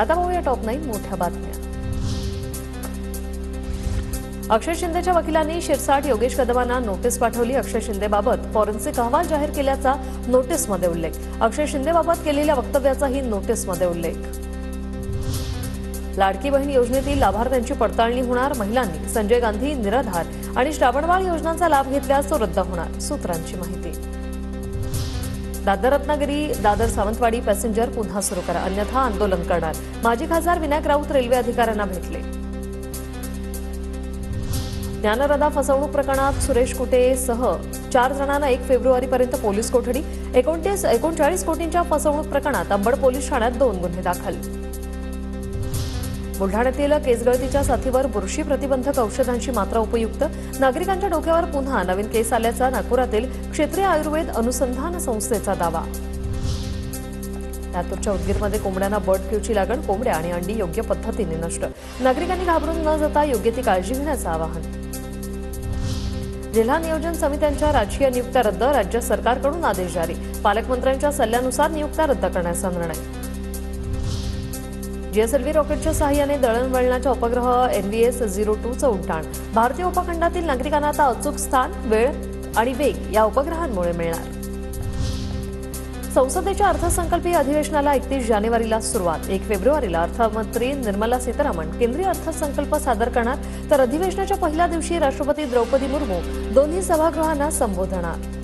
आता पाहूया टॉप 9 मोठ्या बातम्या। अक्षय शिंदेच्या वकिलांनी शिरसाट योगेश कदमांना नोटीस पाठवली। अक्षय शिंदेबाबत फॉरेन्सिक अहवाल जाहीर केल्याचा नोटीसमध्ये उल्लेख। अक्षय शिंदेबाबत केलेल्या वक्तव्याचाही नोटीसमध्ये उल्लेख। लाडकी बहीण योजनेतील लाभार्थ्यांची पडताळणी होणार। महिलांनी संजय गांधी निराधार आणि श्रावणबाळ योजनांचा लाभ घेतल्यास तो रद्द होणार, सूत्रांची माहिती। दादर रत्नागिरी दादर सावंतवाडी पॅसेंजर पुन्हा सुरू करा, अन्यथा आंदोलन करणार। माजी खासदार विनायक राऊत रेल्वे अधिकाऱ्यांना भेटले। ज्ञानरदा फसवणूक प्रकरणात सुरेश कुटेसह 4 जणांना 1 फेब्रुवारीपर्यंत पोलीस कोठडी। 39 कोटींच्या फसवणूक प्रकरणात अंबड पोलीस ठाण्यात 2 गुन्हे दाखल। बुलढाण्यातील केसगळतीच्या साथीवर बुरशी प्रतिबंधक औषधांची मात्रा उपयुक्त। नागरिकांच्या डोक्यावर पुन्हा नवीन केस आल्याचा नागपुरातील क्षेत्रीय आयुर्वेद अनुसंधान संस्थेचा दावा। लातूरच्या उदगीरमध्ये कोंबड्यांना बर्ड फ्लूची लागण, कोंबड्या आणि अंडी योग्य पद्धतीने नष्ट। नागरिकांनी घाबरून न जाता योग्य ती काळजी घेण्याचं आवाहन। जिल्हा नियोजन समित्यांच्या राजकीय नियुक्त्या रद्द, राज्य सरकारकडून आदेश जारी। पालकमंत्र्यांच्या सल्ल्यानुसार नियुक्त्या रद्द करण्याचा निर्णय। जीएसएलव्ही रॉकेटच्या सहाय्याने दळणवळणाच्या उपग्रह NVS-02चं उड्डाण। भारतीय उपखंडातील नागरिकांना आता अचूक स्थान, वेळ आणि वेग या उपग्रहांमुळे मिळणार। संसदेच्या अर्थसंकल्पीय अधिवेशनाला 31 जानेवारीला सुरुवात। 1 फेब्रुवारीला अर्थमंत्री निर्मला सीतारामन केंद्रीय अर्थसंकल्प सादर करणार, तर अधिवेशनाच्या पहिल्या दिवशी राष्ट्रपती द्रौपदी मुर्मू दोन्ही सभागृहांना संबोधणार।